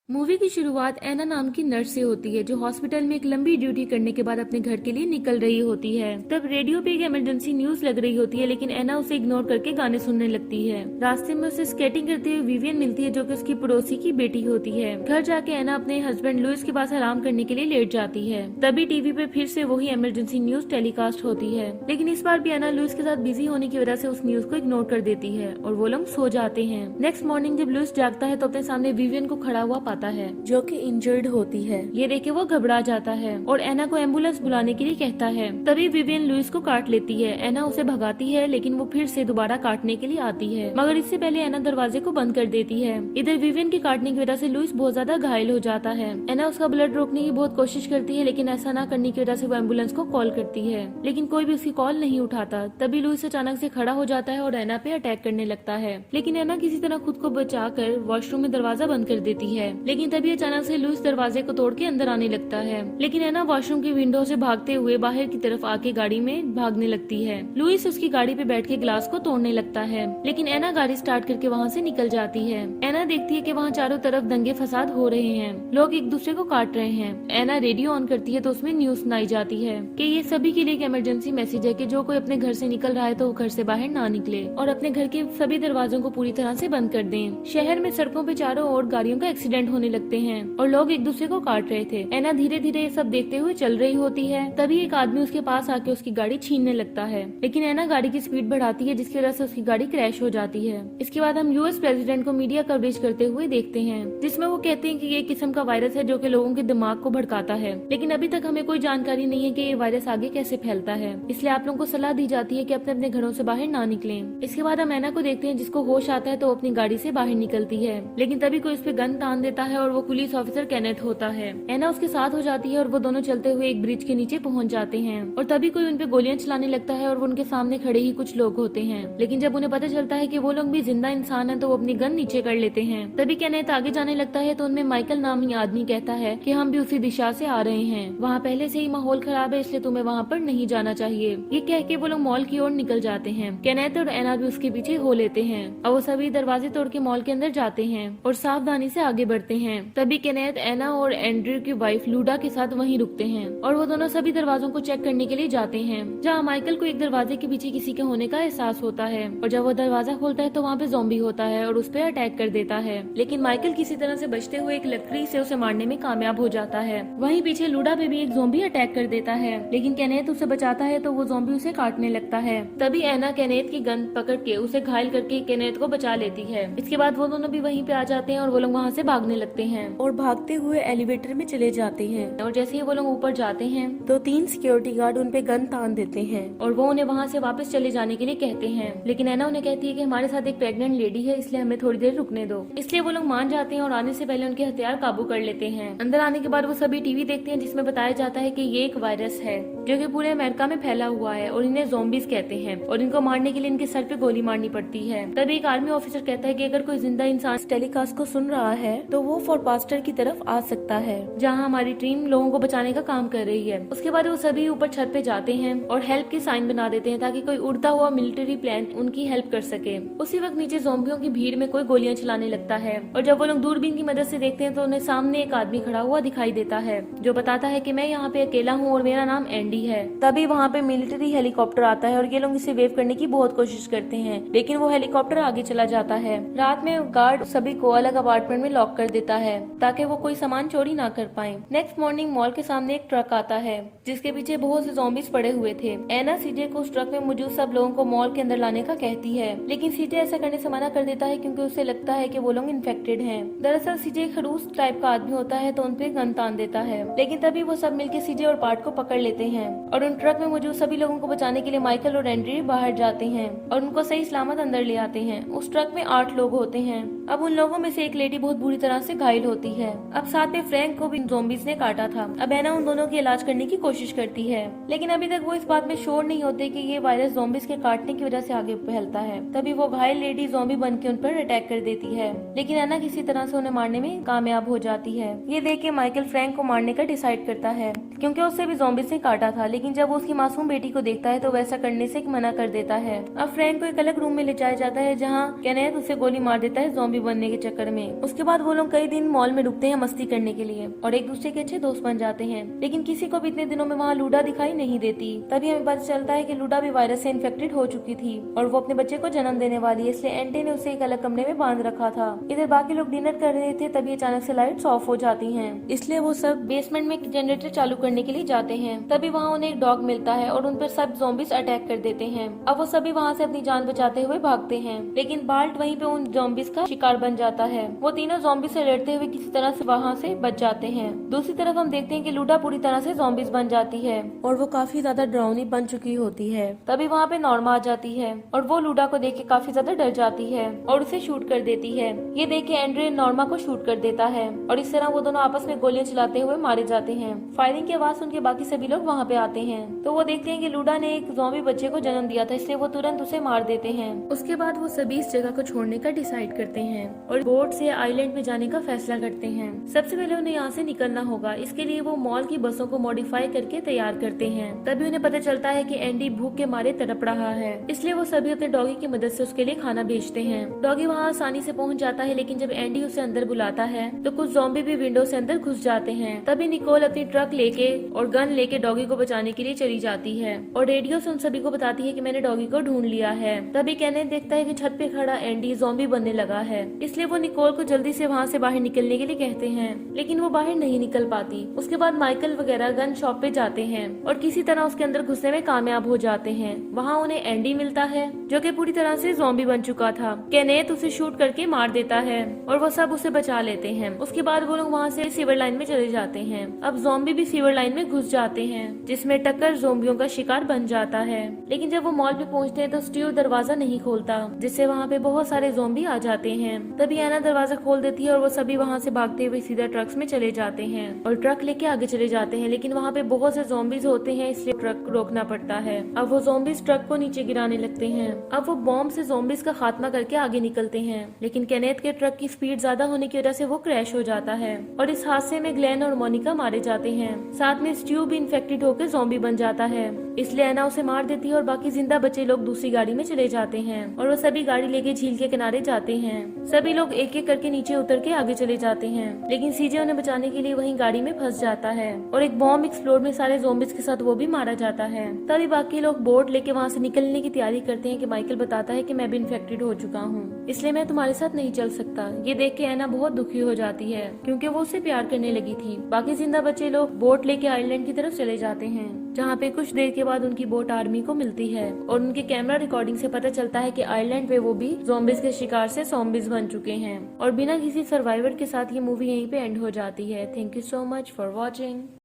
Movie की शुरुआत एना नाम की नर्स से होती है जो हॉस्पिटल में एक लंबी ड्यूटी करने के बाद अपने घर के लिए निकल रही होती है। तब रेडियो पे एक इमरजेंसी न्यूज लग रही होती है, लेकिन एना उसे इग्नोर करके गाने सुनने लगती है। रास्ते में उसे स्केटिंग करते हुए विवियन मिलती है जो कि उसकी पड़ोसी की बेटी होती है। घर जाके एना अपने हस्बैंड लुइस के पास आराम करने के लिए लेट जाती है। तभी टीवी पे फिर से वही इमरजेंसी न्यूज टेलीकास्ट होती है, लेकिन इस बार भी एना लुइस के साथ बिजी होने की वजह से उस न्यूज को इग्नोर कर देती है और वो लोग सो जाते हैं। नेक्स्ट मॉर्निंग जब लुइस जागता है तो अपने सामने विवियन को खड़ा हुआ पाता है जो कि इंजर्ड होती है। ये देख के वो घबरा जाता है और एना को एम्बुलेंस बुलाने के लिए कहता है। तभी विवियन लुइस को काट लेती है। एना उसे भगाती है, लेकिन वो फिर से दोबारा काटने के लिए आती है, मगर इससे पहले एना दरवाजे को बंद कर देती है। इधर विवियन के काटने की वजह से लुइस बहुत ज्यादा घायल हो जाता है। एना उसका ब्लड रोकने की बहुत कोशिश करती है, लेकिन ऐसा ना करने की वजह से वो एम्बुलेंस को कॉल करती है, लेकिन कोई भी उसकी कॉल नहीं उठाता। तभी लुइस अचानक से खड़ा हो जाता है और एना पे अटैक करने लगता है, लेकिन एना किसी तरह खुद को बचाकर वॉशरूम में दरवाजा बंद कर देती है। लेकिन तभी अचानक से लुइस दरवाजे को तोड़ के अंदर आने लगता है, लेकिन एना वॉशरूम की विंडो से भागते हुए बाहर की तरफ आके गाड़ी में भागने लगती है। लुइस उसकी गाड़ी पे बैठ के ग्लास को तोड़ने लगता है, लेकिन एना गाड़ी स्टार्ट करके वहाँ से निकल जाती है। एना देखती है कि वहाँ चारों तरफ दंगे फसाद हो रहे हैं, लोग एक दूसरे को काट रहे हैं। एना रेडियो ऑन करती है तो उसमें न्यूज सुनाई जाती है कि ये सभी के लिए एक इमरजेंसी मैसेज है कि जो कोई अपने घर से निकल रहा है तो वो घर से बाहर ना निकले और अपने घर के सभी दरवाजों को पूरी तरह से बंद कर दें। शहर में सड़कों पे चारों ओर गाड़ियों का एक्सीडेंट होने लगते हैं और लोग एक दूसरे को काट रहे थे। एना धीरे धीरे ये सब देखते हुए चल रही होती है। तभी एक आदमी उसके पास आके उसकी गाड़ी छीनने लगता है, लेकिन एना गाड़ी की स्पीड बढ़ाती है जिसकी वजह से उसकी गाड़ी क्रैश हो जाती है। इसके बाद हम यूएस प्रेसिडेंट को मीडिया कवरेज करते हुए देखते हैं, जिसमें वो कहते हैं कि ये किस्म का वायरस है जो कि लोगों के दिमाग को भड़काता है, लेकिन अभी तक हमें कोई जानकारी नहीं है कि ये वायरस आगे कैसे फैलता है। इसलिए आप लोगों को सलाह दी जाती है कि अपने अपने घरों से बाहर ना निकलें। इसके बाद हम एना को देखते हैं जिसको होश आता है तो अपनी गाड़ी से बाहर निकलती है, लेकिन तभी कोई उस पे गन तान देता है और वो पुलिस ऑफिसर केनेथ होता है। एना उसके साथ हो जाती है और वो दोनों चलते हुए एक ब्रिज के नीचे पहुंच जाते हैं और तभी कोई उनपे गोलियां चलाने लगता है और वो उनके सामने खड़े ही कुछ लोग होते हैं, लेकिन जब उन्हें पता चलता है कि वो लोग भी जिंदा इंसान है तो वो अपनी गन नीचे कर लेते हैं। तभी केनेथ आगे जाने लगता है तो उनमें माइकल नामी आदमी कहता है कि हम भी उसी दिशा से आ रहे हैं, वहाँ पहले से ही माहौल खराब है इसलिए तुम्हें वहाँ पर नहीं जाना चाहिए। ये कह के वो लोग मॉल की ओर निकल जाते हैं। केनेथ और एना भी उसके पीछे हो लेते हैं और वो सभी दरवाजे तोड़ के मॉल के अंदर जाते हैं और सावधानी से आगे बढ़ते हैं। तभी केनेथ एना और एंड्रयू की वाइफ लूडा के साथ वहीं रुकते हैं और वो दोनों सभी दरवाजों को चेक करने के लिए जाते हैं, जहाँ माइकल को एक दरवाजे के पीछे किसी के होने का एहसास होता है और जब वो दरवाजा खोलता है तो वहाँ पे ज़ॉम्बी होता है और उस पर अटैक कर देता है, लेकिन माइकल किसी तरह से बचते हुए एक लकड़ी से उसे मारने में कामयाब हो जाता है। वहीं पीछे लूडा पे भी एक ज़ॉम्बी अटैक कर देता है, लेकिन केनेथ उसे बचाता है तो वो ज़ॉम्बी उसे काटने लगता है। तभी एना केनेथ की गन पकड़ के उसे घायल करके केनेथ को बचा लेती है। इसके बाद वो दोनों भी वहीं पे आ जाते हैं और वो लोग वहाँ से भागने लगते हैं और भागते हुए एलिवेटर में चले जाते हैं और जैसे ही वो लोग ऊपर जाते हैं तो 3 सिक्योरिटी गार्ड उन पे गन तान देते हैं और वो उन्हें वहाँ से वापस चले जाने के लिए कहते हैं, लेकिन एना उन्हें कहती है कि हमारे साथ एक प्रेग्नेंट लेडी है इसलिए हमें थोड़ी देर रुकने दो। इसलिए वो लोग मान जाते हैं और आने से पहले उनके हथियार काबू कर लेते हैं। अंदर आने के बाद वो सभी टीवी देखते हैं जिसमें बताया जाता है कि ये एक वायरस है जो कि पूरे अमेरिका में फैला हुआ है और इन्हें ज़ॉम्बीज कहते हैं और इनको मारने के लिए इनके सर पे गोली मारनी पड़ती है। तभी एक आर्मी ऑफिसर कहता है कि अगर कोई जिंदा इंसान टेलीकास्ट को सुन रहा है तो वो फोर्ट पास्टर की तरफ आ सकता है जहाँ हमारी टीम लोगों को बचाने का काम कर रही है। उसके बाद वो सभी ऊपर छत पे जाते हैं और हेल्प की साइन बना देते हैं ताकि कोई उड़ता हुआ मिलिट्री प्लेन उनकी हेल्प कर सके। उसी वक्त नीचे ज़ॉम्बियों की भीड़ में कोई गोलियां चलाने लगता है और जब वो लोग दूरबीन की मदद से देखते हैं तो उन्हें सामने एक आदमी खड़ा हुआ दिखाई देता है जो बताता है कि मैं यहाँ पे अकेला हूँ और मेरा नाम एंडी है। तभी वहाँ पे मिलिट्री हेलीकॉप्टर आता है और ये लोग इसे वेव करने की बहुत कोशिश करते हैं, लेकिन वो हेलीकॉप्टर आगे चला जाता है। रात में गार्ड सभी को अलग अपार्टमेंट में लॉक कर देता है ताकि वो कोई सामान चोरी ना कर पाए। नेक्स्ट मॉर्निंग मॉल के सामने एक ट्रक आता है जिसके पीछे बहुत से ज़ॉम्बीज पड़े हुए थे। एना सीजे को उस ट्रक में मौजूद सब लोगों को मॉल के अंदर लाने का कहती है, लेकिन सीजे ऐसा करने से मना कर देता है क्योंकि उसे लगता है कि वो लोग इन्फेक्टेड हैं। दरअसल सीजे खड़ूस टाइप का आदमी होता है तो उन पे गन तान देता है, लेकिन तभी वो सब मिलकर सीजे और पार्ट को पकड़ लेते हैं और उन ट्रक में मौजूद सभी लोगों को बचाने के लिए माइकल और एंड्रयू बाहर जाते हैं और उनको सही सलामत अंदर ले आते हैं। उस ट्रक में 8 लोग होते हैं। अब उन लोगों में से एक लेडी बहुत बुरी तरह से घायल होती है। अब साथ में फ्रैंक को भी ज़ॉम्बीज ने काटा था। अब एना उन दोनों की इलाज करने की कोशिश करती है, लेकिन अभी तक वो इस बात में श्योर नहीं होते कि ये वायरस ज़ॉम्बीज के काटने की वजह से आगे फैलता है। तभी वो घायल लेडी ज़ॉम्बी बन के उन पर अटैक कर देती है, लेकिन एना किसी तरह से उन्हें मारने में कामयाब हो जाती है। ये देख के माइकल फ्रैंक को मारने का डिसाइड करता है, क्योंकि उससे भी ज़ॉम्बीज़ ने काटा था, लेकिन जब वो उसकी मासूम बेटी को देखता है तो वैसा करने से मना कर देता है। अब फ्रैंक को एक अलग रूम में ले जाया जाता है जहाँ केनेथ उसे गोली मार देता है ज़ॉम्बी बनने के चक्कर में। उसके बाद वो लोग कई दिन मॉल में रुकते हैं मस्ती करने के लिए और एक दूसरे के अच्छे दोस्त बन जाते हैं, लेकिन किसी को भी इतने दिनों में वहाँ लूडा दिखाई नहीं देती। तभी हमें पता चलता है कि लूडा भी वायरस से इन्फेक्टेड हो चुकी थी और वो अपने बच्चे को जन्म देने वाली है, इसलिए एंटी ने उसे एक अलग कमरे में बांध रखा था। इधर बाकी लोग डिनर कर रहे थे, तभी अचानक से लाइट्स ऑफ हो जाती हैं, इसलिए वो सब बेसमेंट में जनरेटर चालू करने के लिए जाते हैं। तभी वहाँ उन्हें एक डॉग मिलता है और उन पर सब ज़ॉम्बीज़ अटैक कर देते हैं। अब वो सभी वहाँ से अपनी जान बचाते हुए भागते हैं, लेकिन बाल्ट वहीं पे उन ज़ॉम्बीज़ का शिकार बन जाता है। वो तीनों ज़ॉम्बी से लड़ते हुए किसी तरह से वहाँ से बच जाते हैं। दूसरी तरफ हम देखते हैं कि लूडा पूरी तरह से ज़ॉम्बीज़ बन जाती है और वो काफी ज्यादा डरावनी बन चुकी होती है। तभी वहाँ पे नॉर्मा आ जाती है और वो लूडा को देख के काफी ज्यादा डर जाती है और उसे शूट कर देती है। ये देख के एंड्रे नॉर्मा को शूट कर देता है और इस तरह वो दोनों आपस में गोलियां चलाते हुए मारे जाते हैं। फायरिंग की आवाज सुन के बाकी सभी लोग वहाँ पे आते हैं तो वो देखते हैं कि लूडा ने एक ज़ॉम्बी बच्चे को जन्म दिया था, इसलिए वो तुरंत उसे मार देते हैं। उसके बाद वो सभी इस जगह को छोड़ने का डिसाइड करते हैं और बोट से आइलैंड में जाने का फैसला करते हैं। सबसे पहले उन्हें यहाँ से निकलना होगा, इसके लिए वो मॉल की बसों को मॉडिफाई करके तैयार करते हैं। तभी उन्हें पता चलता है कि एंडी भूख के मारे तड़प रहा है, इसलिए वो सभी अपने डॉगी की मदद से उसके लिए खाना भेजते हैं। डॉगी वहाँ आसानी से पहुँच जाता है, लेकिन जब एंडी उसे अंदर बुलाता है तो कुछ ज़ॉम्बी भी विंडो से अंदर घुस जाते हैं। तभी निकोल अपनी ट्रक लेके और गन लेके डॉगी को बचाने के लिए चली जाती है और रेडियो से उन सभी को बताती है कि मैंने डॉगी को ढूंढ लिया है। तभी केनेथ देखता है कि छत पे खड़ा एंडी ज़ॉम्बी बनने लगा है, इसलिए वो निकोल को जल्दी से वहाँ से बाहर निकलने के लिए कहते हैं, लेकिन वो बाहर नहीं निकल पाती। उसके बाद माइकल वगैरह गन शॉप पे जाते हैं और किसी तरह उसके अंदर घुसने में कामयाब हो जाते हैं। वहाँ उन्हें एंडी मिलता है जो कि पूरी तरह से ज़ॉम्बी बन चुका था। केनेथ उसे शूट करके मार देता है और वो सब उसे बचा लेते हैं। उसके बाद वो लोग वहाँ से सीवर लाइन में चले जाते हैं। अब ज़ॉम्बी भी सीवर लाइन में घुस जाते हैं, जिसमें टक्कर ज़ॉम्बियों का शिकार बन जाता है। लेकिन जब वो मॉल पे पहुँचते हैं तो स्टीव दरवाजा नहीं खोलता, जिससे वहाँ पे बहुत सारे ज़ॉम्बी आ जाते हैं। तभी एना दरवाजा खोल देती है और वो सभी वहाँ से भागते हुए सीधा ट्रक्स में चले जाते हैं और ट्रक लेके आगे चले जाते हैं, लेकिन वहाँ पे बहुत से ज़ॉम्बीज होते हैं, इसलिए ट्रक रोकना पड़ता है। अब वो ज़ॉम्बीज ट्रक को नीचे गिराने लगते हैं। अब वो बॉम्ब से ज़ॉम्बीज का खात्मा करके आगे निकलते हैं, लेकिन केनेथ के ट्रक की स्पीड ज्यादा होने की वजह से वो क्रैश हो जाता है और इस हादसे में ग्लेन और मोनिका मारे जाते हैं। साथ में स्टीव भी इन्फेक्टेड होकर ज़ॉम्बी बन जाता है, इसलिए एना उसे मार देती है और बाकी जिंदा बचे लोग दूसरी गाड़ी में चले जाते हैं और वो सभी गाड़ी लेके झील के किनारे जाते हैं। सभी लोग एक एक करके नीचे उतर के आगे चले जाते हैं, लेकिन सीजे उन्हें बचाने के लिए वहीं गाड़ी में फंस जाता है और एक बॉम्ब एक्सप्लोड में सारे ज़ॉम्बीज के साथ वो भी मारा जाता है। तभी बाकी लोग बोट लेके वहाँ से निकलने की तैयारी करते हैं कि माइकल बताता है कि मैं भी इन्फेक्टेड हो चुका हूँ, इसलिए मैं तुम्हारे साथ नहीं चल सकता। ये देख के एना बहुत दुखी हो जाती है क्योंकि वो उससे प्यार करने लगी थी। बाकी जिंदा बचे लोग बोट लेके आइलैंड की तरफ चले जाते हैं, जहाँ पे कुछ देर के बाद उनकी बोट आर्मी को मिलती है और उनके कैमरा रिकॉर्डिंग से पता चलता है कि आइलैंड पे वो भी ज़ॉम्बीज के शिकार से ज़ॉम्बीज बन चुके हैं और बिना किसी सर्वाइवर के साथ ये मूवी यहीं पे एंड हो जाती है। Thank you so much for watching.